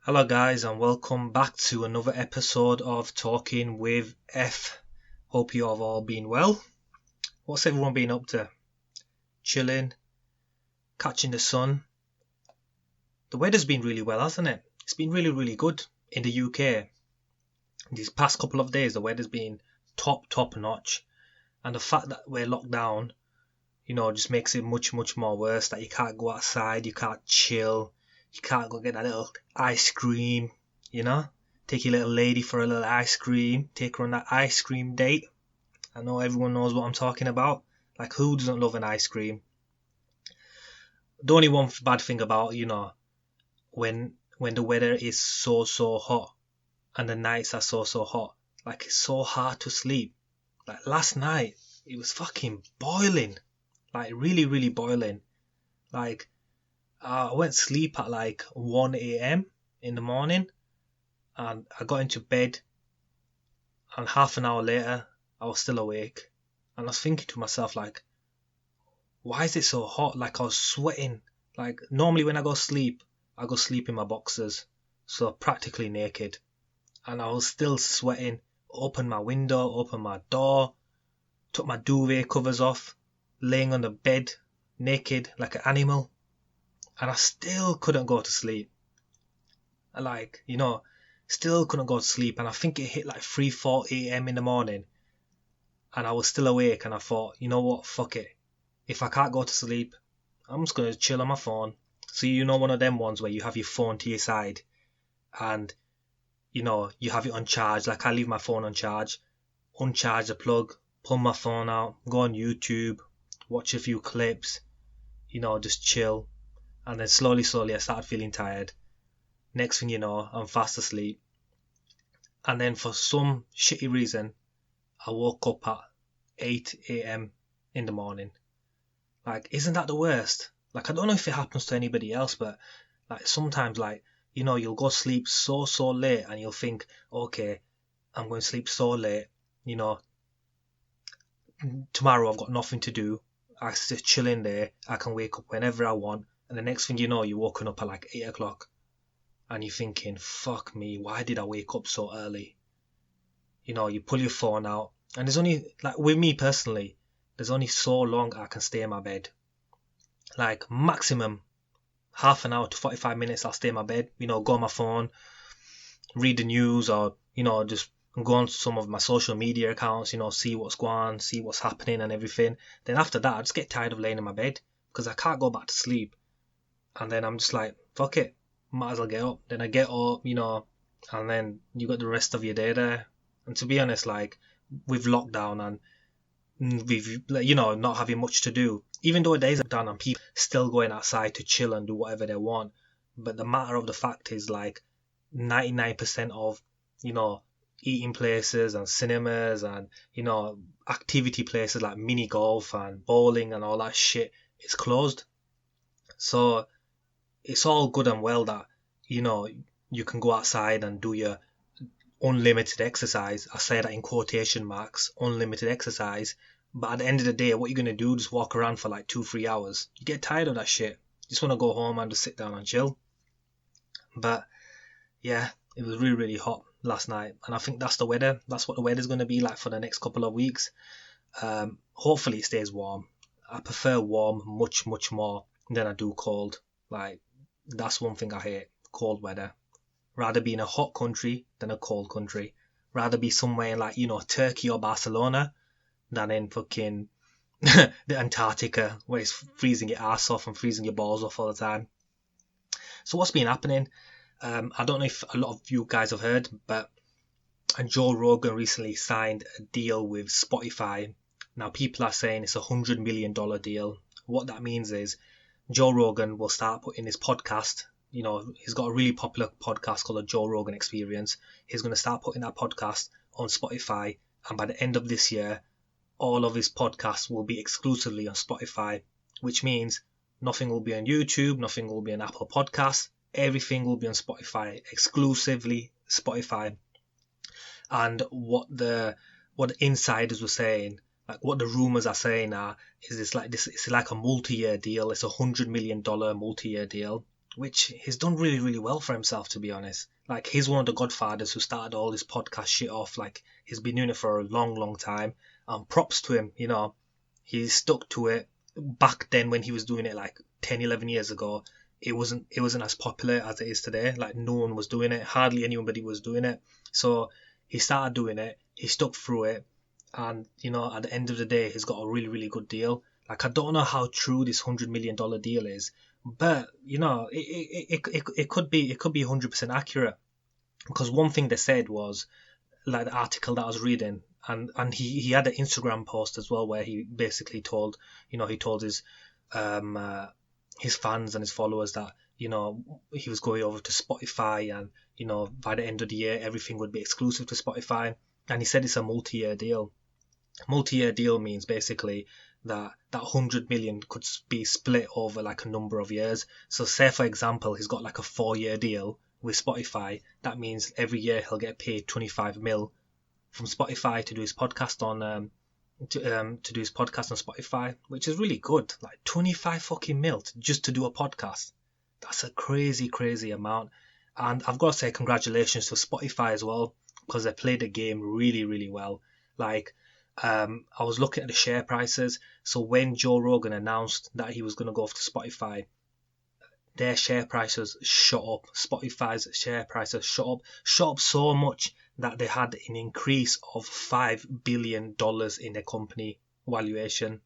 Hello, guys, and welcome back to another episode of Talking with F. Hope you have all been well. What's everyone been up to? Chilling, catching the sun. The weather's been really well, hasn't it? It's been really good in the UK. These past couple of days, the weather's been top notch, and the fact that we're locked down, just makes it much more worse. That you can't go outside, you can't chill. You can't go get that little ice cream, Take your little lady for a little ice cream. Take her on that ice cream date. I know everyone knows what I'm talking about. Like, who doesn't love an ice cream? The only one bad thing about, when the weather is so hot and the nights are so hot, like, it's so hard to sleep. Like, last night, it was fucking boiling. Like, really boiling. Like, I went to sleep at like 1 a.m. in the morning, and I got into bed, and half an hour later I was still awake, and I was thinking to myself, like, why is it so hot? Like, I was sweating. Like, normally when I go sleep in my boxers, so practically naked, and I was still sweating. Opened my window, opened my door, took my duvet covers off, laying on the bed naked like an animal, and I still couldn't go to sleep. Like, still couldn't go to sleep, and I think it hit like 3-4 a.m. in the morning, and I was still awake, and I thought, you know what, fuck it. If I can't go to sleep, I'm just gonna chill on my phone. So, one of them ones where you have your phone to your side, and you have it on charge. Like, I leave my phone on charge, uncharge the plug, pull my phone out, go on YouTube, watch a few clips, just chill. And then slowly I started feeling tired. Next thing you know, I'm fast asleep. And then for some shitty reason, I woke up at 8 a.m. in the morning. Like, isn't that the worst? Like, I don't know if it happens to anybody else, but like sometimes, like, you'll go sleep so late, and you'll think, okay, I'm going to sleep so late, tomorrow I've got nothing to do. I just chill in there. I can wake up whenever I want. And the next thing you know, you're waking up at like 8 o'clock. And you're thinking, fuck me, why did I wake up so early? You pull your phone out, and there's only, like, with me personally, there's only so long I can stay in my bed. Like, maximum half an hour to 45 minutes I'll stay in my bed, go on my phone, read the news, or, just go on to some of my social media accounts, see what's going on, see what's happening and everything. Then after that, I just get tired of laying in my bed because I can't go back to sleep. And then I'm just like, fuck it, might as well get up. Then I get up, and then you got the rest of your day there. And to be honest, like, with lockdown and with, not having much to do, even though days are done and people still going outside to chill and do whatever they want, but the matter of the fact is, like, 99% of, eating places and cinemas and, activity places like mini golf and bowling and all that shit is closed. So it's all good and well that, you can go outside and do your unlimited exercise. I say that in quotation marks, unlimited exercise. But at the end of the day, what you're going to do, just walk around for like 2-3 hours. You get tired of that shit. You just want to go home and just sit down and chill. But yeah, it was really hot last night. And I think that's the weather. That's what the weather's going to be like for the next couple of weeks. Hopefully it stays warm. I prefer warm much more than I do cold. Like, that's one thing I hate, cold weather. Rather be in a hot country than a cold country. Rather be somewhere like, Turkey or Barcelona than in fucking the Antarctica, where it's freezing your ass off and freezing your balls off all the time. So what's been happening? I don't know if a lot of you guys have heard, but Joe Rogan recently signed a deal with Spotify. Now, people are saying it's $100 million deal. What that means is Joe Rogan will start putting his podcast, he's got a really popular podcast called the Joe Rogan Experience. He's going to start putting that podcast on Spotify, and by the end of this year, all of his podcasts will be exclusively on Spotify, which means nothing will be on YouTube, nothing will be on Apple Podcasts, everything will be on Spotify, exclusively Spotify. And what the insiders were saying, like what the rumors are saying, is it's like a multi-year deal. It's $100 million multi-year deal, which he's done really, really well for himself, to be honest. Like, he's one of the godfathers who started all this podcast shit off. Like, he's been doing it for a long, long time. Props to him, he stuck to it. Back then, when he was doing it like 10, 11 years ago, it wasn't as popular as it is today. Like, no one was doing it, hardly anybody was doing it. So he started doing it, he stuck through it, and at the end of the day, he's got a really, really good deal. Like, I don't know how true this $100 million deal is, but it could be 100% accurate, because one thing they said was, like, the article that I was reading, and he had an Instagram post as well where he basically told his fans and his followers that he was going over to Spotify, and by the end of the year everything would be exclusive to Spotify. And he said it's a multi-year deal. Multi-year deal means basically that 100 million could be split over like a number of years. So say, for example, he's got like a 4-year deal with Spotify. That means every year he'll get paid 25 mil from Spotify to do his podcast on Spotify, which is really good. Like 25 fucking mil just to do a podcast. That's a crazy, crazy amount. And I've got to say congratulations to Spotify as well, because they played the game really, really well. Like, I was looking at the share prices. So when Joe Rogan announced that he was going to go off to Spotify, their share prices shot up. Spotify's share prices shot up so much that they had an increase of $5 billion in their company valuation,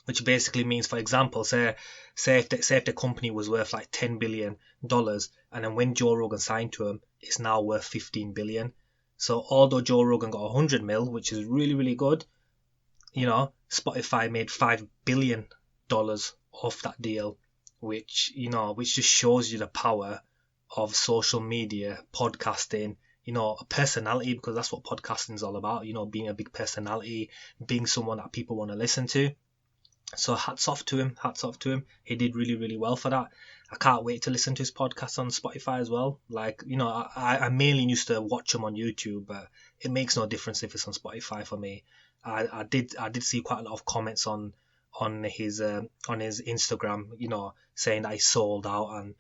which basically means, for example, say if the company was worth like $10 billion, and then when Joe Rogan signed to him, it's now worth $15 billion. So although Joe Rogan got 100 mil, which is really, really good, Spotify made $5 billion off that deal, which just shows you the power of social media, podcasting, a personality, because that's what podcasting is all about, being a big personality, being someone that people want to listen to. So hats off to him. He did really, really well for that. I can't wait to listen to his podcast on Spotify as well. Like, I mainly used to watch him on YouTube, but it makes no difference if it's on Spotify for me. I did see quite a lot of comments on his Instagram, saying that he sold out, and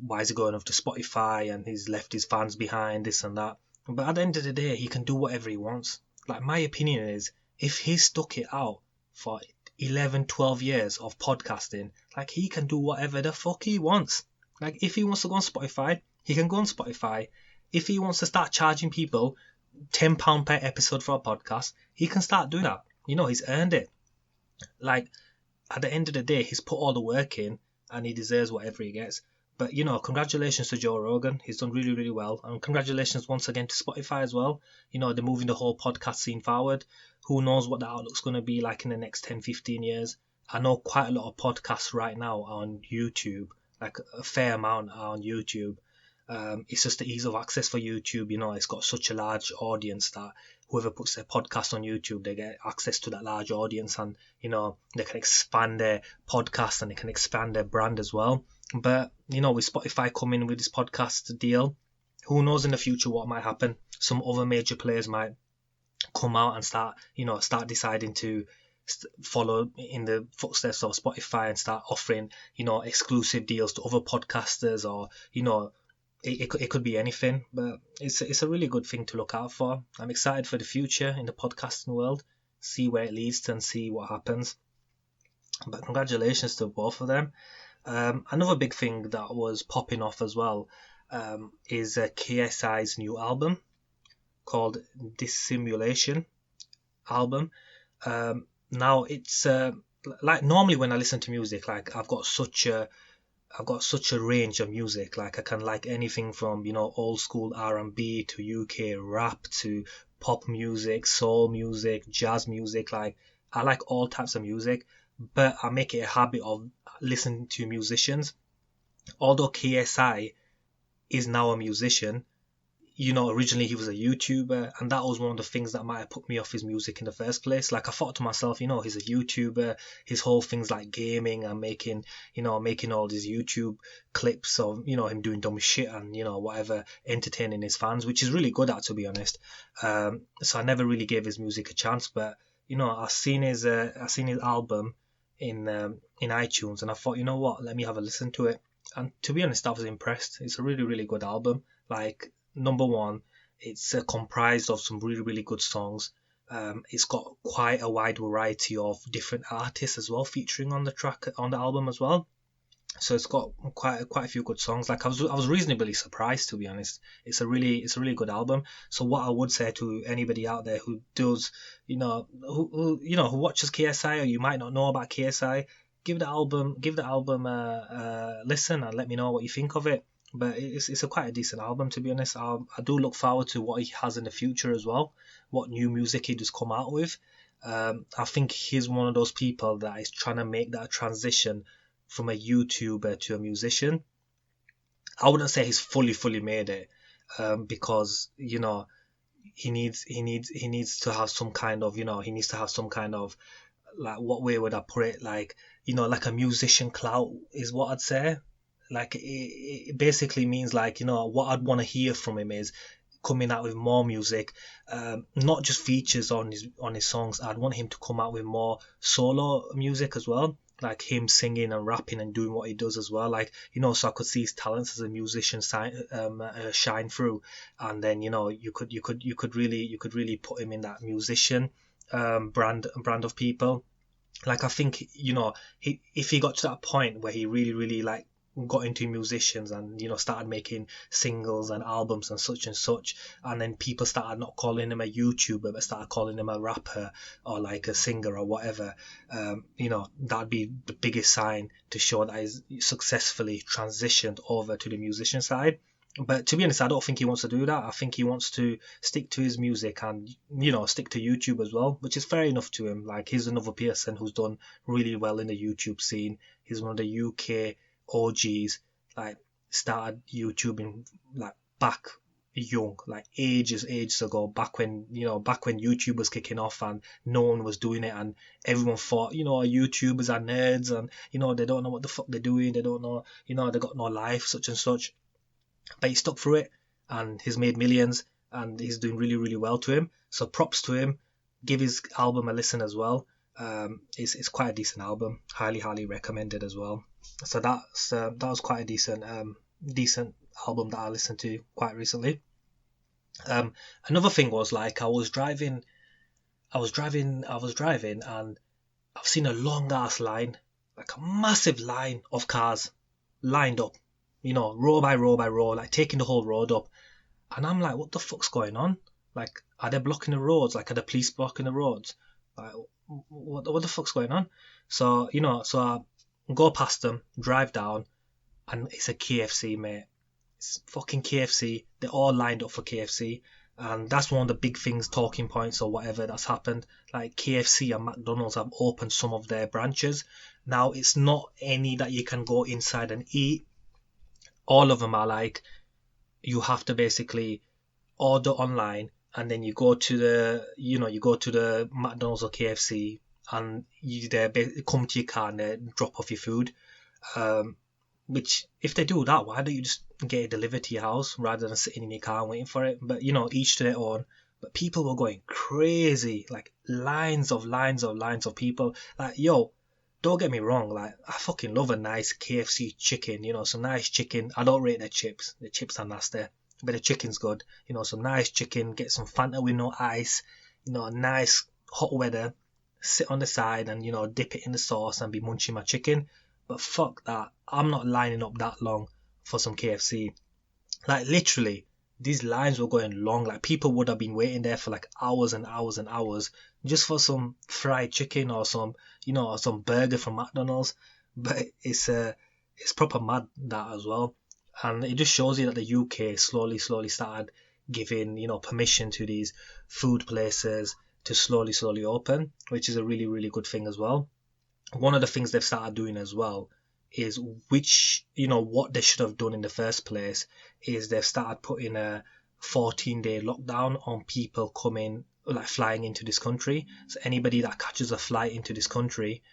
why is he going off to Spotify, and he's left his fans behind, this and that. But at the end of the day, he can do whatever he wants. Like, my opinion is, if he stuck it out for 11, 12 years of podcasting, like, he can do whatever the fuck he wants. Like, if he wants to go on Spotify, he can go on Spotify. If he wants to start charging people £10 per episode for a podcast, he can start doing that. He's earned it. Like, at the end of the day, he's put all the work in, and he deserves whatever he gets. But, congratulations to Joe Rogan. He's done really, really well. And congratulations once again to Spotify as well. They're moving the whole podcast scene forward. Who knows what the outlook's going to be like in the next 10, 15 years. I know quite a lot of podcasts right now on YouTube, like a fair amount are on YouTube. It's just the ease of access for YouTube. It's got such a large audience that whoever puts their podcast on YouTube, they get access to that large audience, and they can expand their podcast and they can expand their brand as well. But with Spotify coming with this podcast deal, who knows in the future what might happen. Some other major players might come out and start deciding to follow in the footsteps of Spotify and start offering exclusive deals to other podcasters, or it could be anything. But it's a really good thing to look out for. I'm excited for the future in the podcasting world, see where it leads to and see what happens. But congratulations to both of them. Another big thing that was popping off as well is KSI's new album called Dissimulation album. Now it's like, normally when I listen to music, like, I've got such a range of music. Like, I can like anything from old school R&B to UK rap to pop music, soul music, jazz music. Like, I like all types of music, but I make it a habit of listening to musicians. Although KSI is now a musician, originally he was a YouTuber, and that was one of the things that might have put me off his music in the first place. Like, I thought to myself, he's a YouTuber, his whole thing's like gaming and making all these YouTube clips of, him doing dumb shit and, whatever, entertaining his fans, which is really good at, to be honest. So I never really gave his music a chance, but, I seen his album in iTunes, and I thought, let me have a listen to it. And to be honest, I was impressed. It's a really, really good album. Like, number one, it's comprised of some really, really good songs. It's got quite a wide variety of different artists as well featuring on the track on the album as well. So it's got quite a few good songs. Like I was reasonably surprised, to be honest. It's a really good album. So what I would say to anybody out there who does, who watches KSI, or you might not know about KSI, give the album a listen and let me know what you think of it. But it's a quite a decent album, to be honest. I do look forward to what he has in the future as well, what new music he does come out with. I think he's one of those people that is trying to make that transition from a YouTuber to a musician. I wouldn't say he's fully made it, because he needs to have some kind of like, what way would I put it, like, like a musician clout is what I'd say. Like, it basically means, like, what I'd want to hear from him is coming out with more music, not just features on his songs. I'd want him to come out with more solo music as well, like him singing and rapping and doing what he does as well. Like, so I could see his talents as a musician shine through, and then you could really put him in that musician brand of people. Like, I think, if he got to that point where he really like got into musicians and started making singles and albums and such, and then people started not calling him a YouTuber but started calling him a rapper or like a singer or whatever, that'd be the biggest sign to show that he's successfully transitioned over to the musician side. But to be honest, I don't think he wants to do that. I think he wants to stick to his music and stick to YouTube as well, which is fair enough to him. Like, he's another person who's done really well in the YouTube scene. He's one of the UK OGs, like, started YouTubing like back young, like ages ago, back when YouTube was kicking off and no one was doing it, and everyone thought YouTubers are nerds, and they don't know what the fuck they're doing, they don't know, they got no life, such and such. But he stuck through it, and he's made millions, and he's doing really, really well to him. So props to him. Give his album a listen as well. It's quite a decent album. Highly recommended as well. So that was quite a decent album that I listened to quite recently. Another thing was, like, I was driving, and I've seen a long ass line, like a massive line of cars lined up, row by row by row, like taking the whole road up. And I'm like, what the fuck's going on? Like, are they blocking the roads? Like, are the police blocking the roads? Like, what the fuck's going on? So, so I go past them, drive down, and it's a KFC, mate. It's fucking KFC. They're all lined up for KFC. And that's one of the big things, talking points or whatever that's happened. Like, KFC and McDonald's have opened some of their branches. Now, it's not any that you can go inside and eat. All of them are like, you have to basically order online, and then you go to the McDonald's or KFC, and they come to your car and they drop off your food. Which, if they do that, why don't you just get it delivered to your house rather than sitting in your car and waiting for it? But each to their own. But people were going crazy, like lines of people. Like, yo, don't get me wrong, like, I fucking love a nice KFC chicken, some nice chicken. I don't rate their chips. The chips are nasty, but the chicken's good. Some nice chicken, get some Fanta with no ice, nice hot weather, sit on the side and, dip it in the sauce and be munching my chicken. But fuck that. I'm not lining up that long for some KFC. Like, literally, these lines were going long. Like, people would have been waiting there for like hours and hours and hours just for some fried chicken or some burger from McDonald's. But it's proper mad, that as well. And it just shows you that the UK slowly started giving, permission to these food places to slowly open, which is a really, really good thing as well. One of the things they've started doing as well is, which, what they should have done in the first place, is they've started putting a 14-day lockdown on people flying into this country. So anybody that catches a flight into this country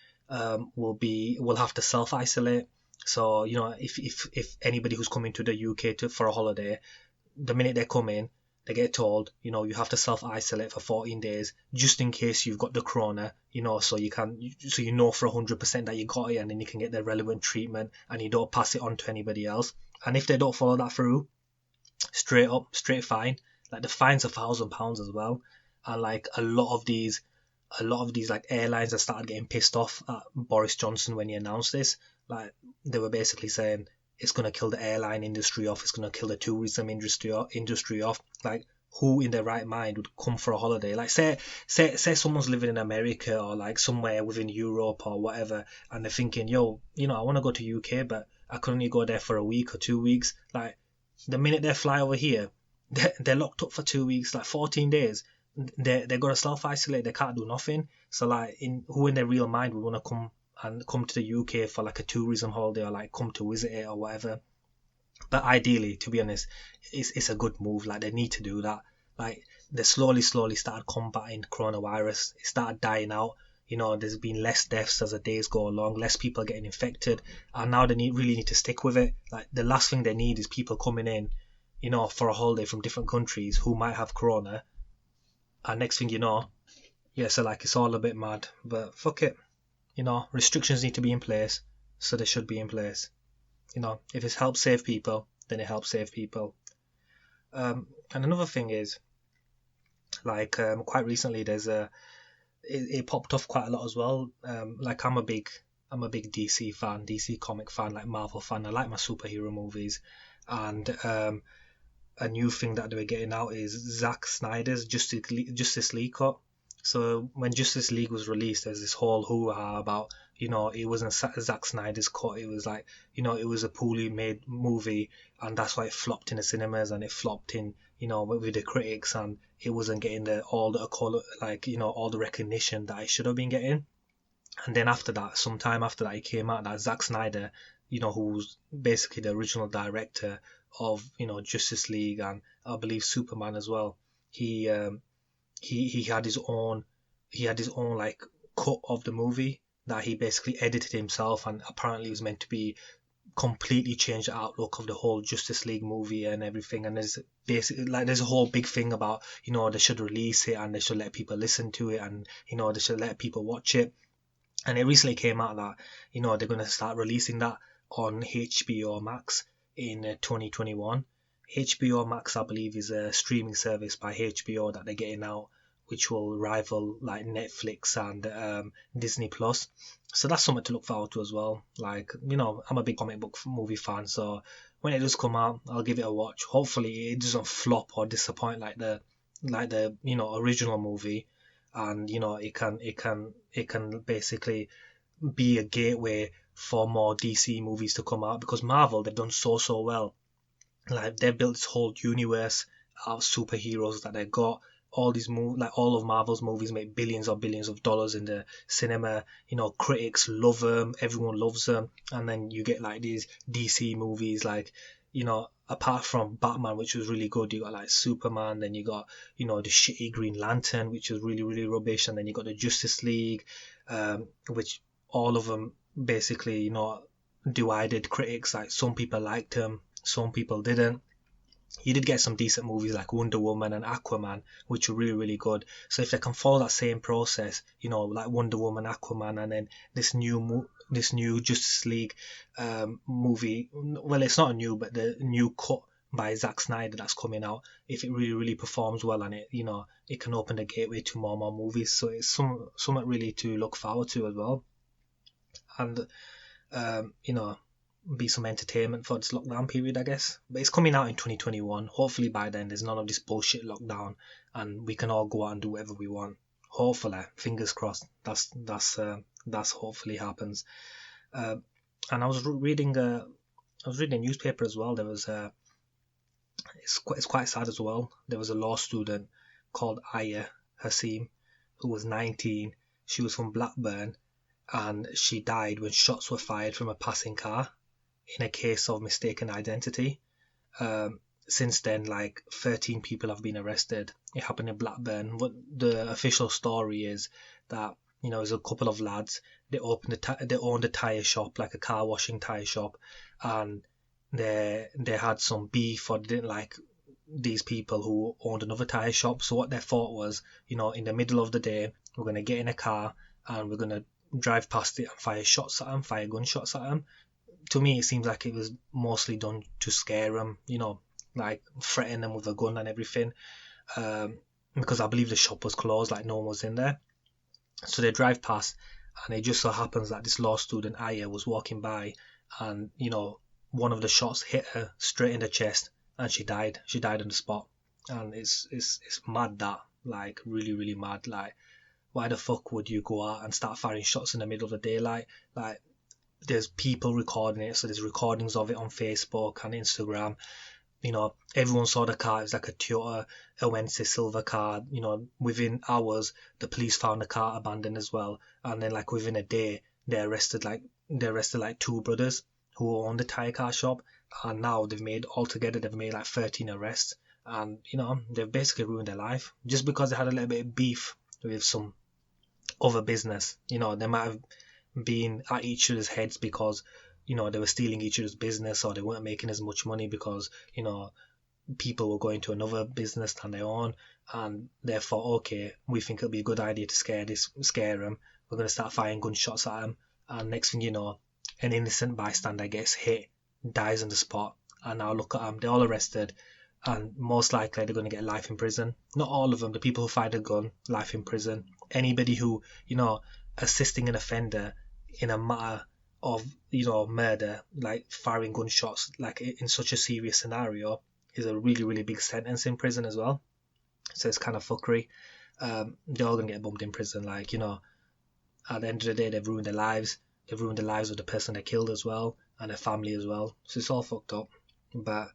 will have to self-isolate. So, if anybody who's coming to the UK for a holiday, the minute they come in, they get told, you have to self-isolate for 14 days just in case you've got the corona, so you know for 100% that you got it, and then you can get the relevant treatment and you don't pass it on to anybody else. And if they don't follow that through, straight fine. Like the fine's £1,000 as well. And like a lot of these like airlines have started getting pissed off at Boris Johnson when he announced this. Like they were basically saying it's gonna kill the airline industry off, it's gonna kill the tourism industry off. Like who in their right mind would come for a holiday? Like say someone's living in America or like somewhere within Europe or whatever, and they're thinking, yo, I want to go to UK, but I can only go there for a week or 2 weeks. Like the minute they fly over here, they're locked up for 2 weeks, like 14 days. They're gonna self-isolate, they can't do nothing. So like who in their real mind would want to come to the UK for like a tourism holiday or like come to visit it or whatever? But ideally, to be honest, it's a good move. Like they need to do that. Like they slowly started combating coronavirus. It started dying out. There's been less deaths as the days go along, less people getting infected, and now they really need to stick with it. Like the last thing they need is people coming in, for a holiday from different countries who might have corona, and next thing you know, yeah, so like it's all a bit mad. But fuck it, restrictions need to be in place, so they should be in place. If it helps save people, then it helps save people. And another thing is, like quite recently, it popped off quite a lot as well. Like I'm a big DC fan, DC comic fan, like Marvel fan. I like my superhero movies, and a new thing that they were getting out is Zack Snyder's Justice League cut. So when Justice League was released, there's this whole hoo-ha about, it wasn't Zack Snyder's cut. It was like, it was a poorly made movie, and that's why it flopped in the cinemas, and it flopped in, with the critics, and it wasn't getting all the recognition that it should have been getting. And then after that, sometime after that, it came out that Zack Snyder, who's basically the original director of, Justice League and I believe Superman as well, he had his own like cut of the movie that he basically edited himself, and apparently it was meant to be completely change the outlook of the whole Justice League movie and everything. And there's basically like there's a whole big thing about they should release it and they should let people listen to it, and they should let people watch it. And it recently came out that they're going to start releasing that on HBO Max in 2021. HBO Max, I believe, is a streaming service by HBO that they're getting out, which will rival like Netflix and Disney Plus. So that's something to look forward to as well. Like, I'm a big comic book movie fan, so when it does come out, I'll give it a watch. Hopefully it doesn't flop or disappoint like the original movie, and it can basically be a gateway for more DC movies to come out, because Marvel, they've done so well. Like they've built this whole universe of superheroes that they got. All these all of Marvel's movies make billions of dollars in the cinema. Critics love them, everyone loves them. And then you get like these DC movies, like apart from Batman, which was really good, you got like Superman, then you got the shitty Green Lantern, which was really rubbish, and then you got the Justice League, which all of them basically divided critics. Like some people liked them, some people didn't. You did get some decent movies like Wonder Woman and Aquaman, which were really good. So if they can follow that same process, like Wonder Woman, Aquaman, and then this new Justice League movie, well, it's not new, but the new cut by Zack Snyder that's coming out, if it really performs well, and it can open the gateway to more movies. So it's something really to look forward to as well. And be some entertainment for this lockdown period, I guess. But it's coming out in 2021. Hopefully by then there's none of this bullshit lockdown and we can all go out and do whatever we want. Hopefully, fingers crossed. That's hopefully happens. And I was reading a newspaper as well. There was it's quite sad as well. There was a law student called Aya Hassim who was 19. She was from Blackburn, and she died when shots were fired from a passing car in a case of mistaken identity. Since then, like 13 people have been arrested. It happened in Blackburn. What the official story is that it was a couple of lads. They owned a tire shop, like a car washing tire shop, and they had some beef, or they didn't like these people who owned another tire shop. So what their thought was, in the middle of the day, we're gonna get in a car and we're gonna drive past it and fire gunshots at them. To me, it seems like it was mostly done to scare them, like threaten them with a gun and everything. Because I believe the shop was closed, like no one was in there. So they drive past, and it just so happens that this law student Aya was walking by, and one of the shots hit her straight in the chest, and she died. She died on the spot, and it's mad, that, like, really really mad. Like, why the fuck would you go out and start firing shots in the middle of the daylight? Like, there's people recording it, so there's recordings of it on Facebook and Instagram. Everyone saw the car. It was like a Toyota Awense silver car. Within hours, the police found the car abandoned as well. And then, like, within a day, they arrested like two brothers who owned the tire car shop. And now they've made like 13 arrests. And they've basically ruined their life just because they had a little bit of beef with some other business. They might have been at each other's heads because they were stealing each other's business, or they weren't making as much money because people were going to another business than their own, and therefore, okay, we think it'll be a good idea to scare them. We're going to start firing gunshots at them, and next thing you know, an innocent bystander gets hit, dies on the spot, and now look at them, they're all arrested, and most likely they're going to get life in prison. Not all of them. The people who fired a gun, life in prison. Anybody who assisting an offender in a matter of murder, like firing gunshots, like in such a serious scenario, is a really really big sentence in prison as well. So it's kind of fuckery. They're all gonna get bumped in prison. Like, at the end of the day, they've ruined their lives. They've ruined the lives of the person they killed as well, and their family as well. So it's all fucked up. But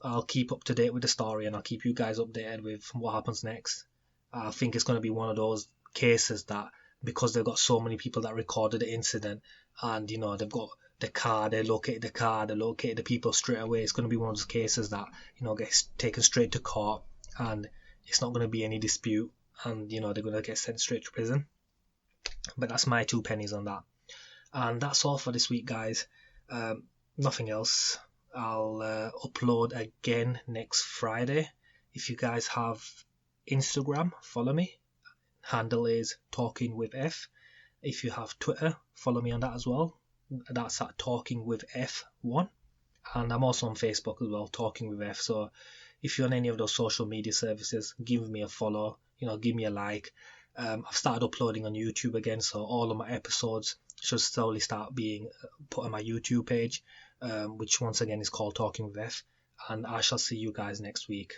I'll keep up to date with the story, and I'll keep you guys updated with what happens next. I think it's going to be one of those cases that, because they've got so many people that recorded the incident, and they've got the car, they located the people straight away, it's going to be one of those cases that gets taken straight to court, and it's not going to be any dispute, and they're going to get sent straight to prison. But that's my 2 pennies on that. And that's all for this week, guys. Nothing else. I'll upload again next Friday. If you guys have Instagram, follow me. Handle is Talking with F. If you have Twitter, follow me on that as well. That's at Talking with F1. And I'm also on Facebook as well, Talking with F. So if you're on any of those social media services, give me a follow, give me a like. I've started uploading on YouTube again, so all of my episodes should slowly start being put on my YouTube page, which once again is called Talking with F. And I shall see you guys next week.